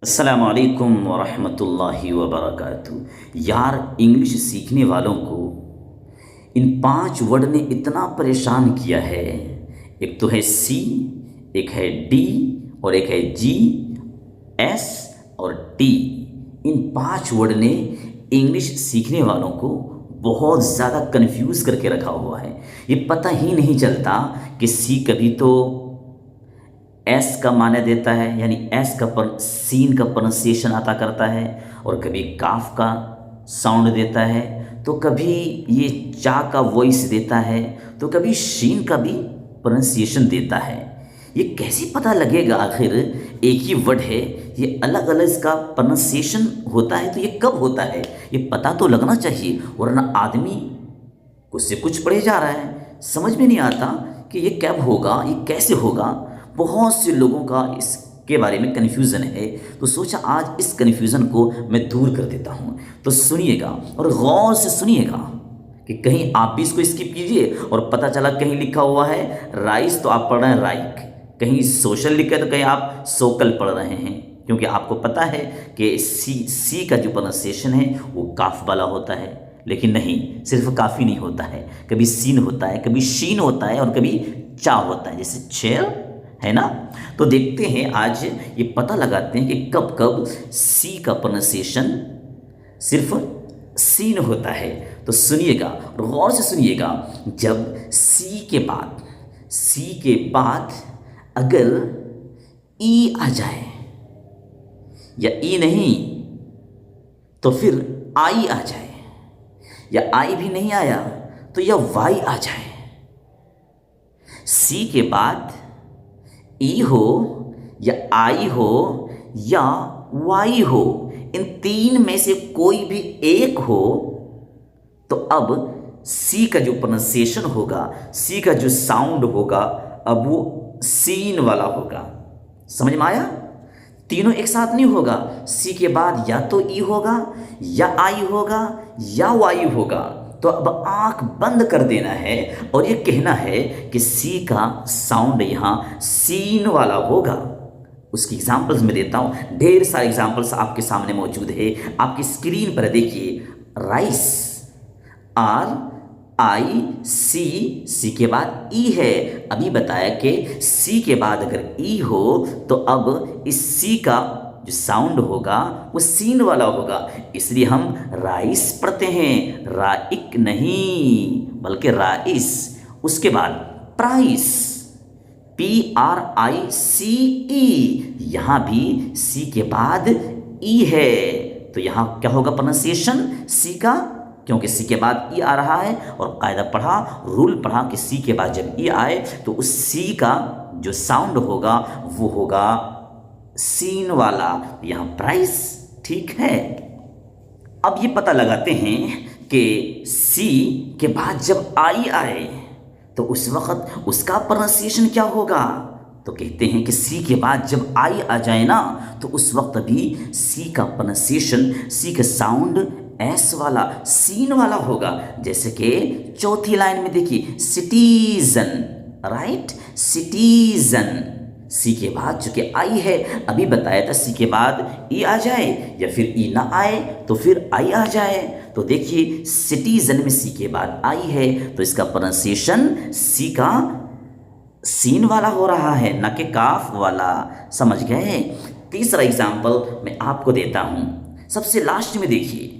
अस्सलाम वालेकुम वरहमतुल्लाहि वबरकातुहू। यार, इंग्लिश सीखने वालों को इन 5 वर्ड ने इतना परेशान किया है। एक तो है सी, एक है डी और एक है जी, एस और टी। इन 5 वर्ड ने इंग्लिश सीखने वालों को बहुत ज़्यादा कंफ्यूज करके रखा हुआ है। ये पता ही नहीं चलता कि सी कभी तो एस का माने देता है, यानी एस का सीन का प्रोनाउंसिएशन अता करता है, और कभी काफ का साउंड देता है, तो कभी ये चा का वॉइस देता है, तो कभी शीन का भी प्रोनाउंसिएशन देता है। ये कैसे पता लगेगा? आखिर एक ही वर्ड है, ये अलग अलग इसका प्रोनाउंसिएशन होता है, तो ये कब होता है ये पता तो लगना चाहिए, वरना आदमी कुछ से कुछ पढ़े जा रहा है, समझ में नहीं आता कि ये कब होगा, ये कैसे होगा। बहुत से लोगों का इसके बारे में कन्फ्यूज़न है, तो सोचा आज इस कन्फ्यूज़न को मैं दूर कर देता हूँ। तो सुनिएगा और गौर से सुनिएगा कि कहीं आप भी इसको स्किप कीजिए और पता चला कहीं लिखा हुआ है राइस तो आप पढ़ रहे हैं राइक, कहीं सोशल लिखा है तो कहीं आप सोकल पढ़ रहे हैं, क्योंकि आपको पता है कि सी का जो प्रोनाउंसिएशन है वो काफ वाला होता है। लेकिन नहीं, सिर्फ काफ़ी नहीं होता है, कभी सीन होता है, कभी शीन होता है और कभी चा होता है, जैसे चेयर है ना। तो देखते हैं, आज ये पता लगाते हैं कि कब कब सी का प्रोनाउंसिएशन सिर्फ सीन होता है। तो सुनिएगा, गौर से सुनिएगा। जब सी के बाद अगर ई आ जाए, या ई नहीं तो फिर आई आ जाए, या आई भी नहीं आया तो या वाई आ जाए, सी के बाद ई हो या आई हो या वाई हो, इन 3 में से कोई भी एक हो, तो अब सी का जो प्रोनाउंसिएशन होगा, सी का जो साउंड होगा, अब वो सीन वाला होगा। समझ में आया? तीनों एक साथ नहीं होगा, सी के बाद या तो ई होगा, या आई होगा, या वाई होगा। तो अब आंख बंद कर देना है और ये कहना है कि सी का साउंड यहाँ सीन वाला होगा। उसकी एग्जांपल्स मैं देता हूँ, ढेर सारे एग्जांपल्स आपके सामने मौजूद है, आपकी स्क्रीन पर देखिए। राइस, आर आई सी, सी के बाद ई है। अभी बताया कि सी के बाद अगर ई हो तो अब इस सी का जो साउंड होगा वो सीन वाला होगा, इसलिए हम राइस पढ़ते हैं, राइक नहीं बल्कि राइस। उसके बाद प्राइस, PRICE, यहाँ भी सी के बाद ई है, तो यहाँ क्या होगा प्रोनाउंसिएशन सी का, क्योंकि सी के बाद ई आ रहा है, और कायदा पढ़ा, रूल पढ़ा कि सी के बाद जब ई आए तो उस सी का जो साउंड होगा वो होगा सीन वाला, यहाँ प्राइस। ठीक है, अब ये पता लगाते हैं कि सी के बाद जब आई आए तो उस वक्त उसका प्रोनाउंसिएशन क्या होगा। तो कहते हैं कि सी के बाद जब आई आ जाए ना, तो उस वक्त भी सी का प्रोनाउंसिएशन, सी का साउंड एस वाला, सीन वाला होगा। जैसे कि चौथी लाइन में देखिए, सिटीजन, राइट, सिटीजन, सी के बाद चूंकि आई है, अभी बताया था सी के बाद ई आ जाए या फिर ई ना आए तो फिर आई आ जाए। तो देखिए सिटीजन में सी के बाद आई है, तो इसका प्रोनाउंसिएशन सी का सीन वाला हो रहा है, ना कि काफ वाला। समझ गए? तीसरा एग्जाम्पल मैं आपको देता हूं, सबसे लास्ट में देखिए,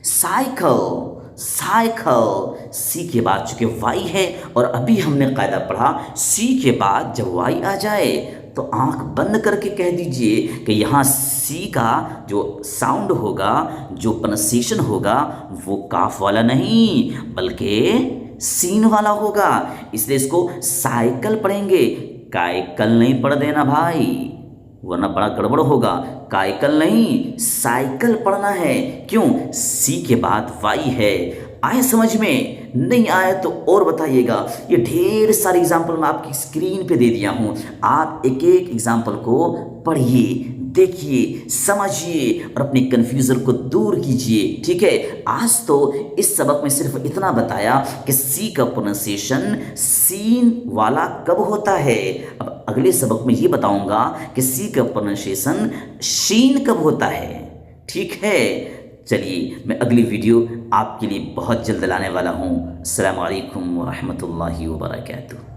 साइकिल, साइकिल, सी के बाद चूंकि वाई है, और अभी हमने कायदा पढ़ा सी के बाद जब वाई आ जाए तो आंख बंद करके कह दीजिए कि यहाँ सी का जो साउंड होगा, जो प्रोनाउंसिएशन होगा, वो काफ वाला नहीं बल्कि सीन वाला होगा, इसलिए इसको साइकिल पढ़ेंगे, काइकल नहीं पढ़ देना भाई, वरना बड़ा गड़बड़ होगा। काइकल नहीं, साइकिल पढ़ना है। क्यों? सी के बाद वाई है। आए समझ में? नहीं आए तो और बताइएगा। ये ढेर सारे एग्जाम्पल मैं आपकी स्क्रीन पे दे दिया हूँ, आप एक एक एग्जाम्पल को पढ़िए, देखिए, समझिए और अपने कन्फ्यूज़न को दूर कीजिए। ठीक है, आज तो इस सबक में सिर्फ इतना बताया कि सी का प्रोनाउंसिएशन सीन वाला कब होता है। अब अगले सबक में ये बताऊंगा कि सी का प्रोनाउंसिएशन शीन कब होता है। ठीक है, चलिए मैं अगली वीडियो आपके लिए बहुत जल्द लाने वाला हूँ। अस्सलाम वालेकुम व रहमतुल्लाहि व बरकातुहू।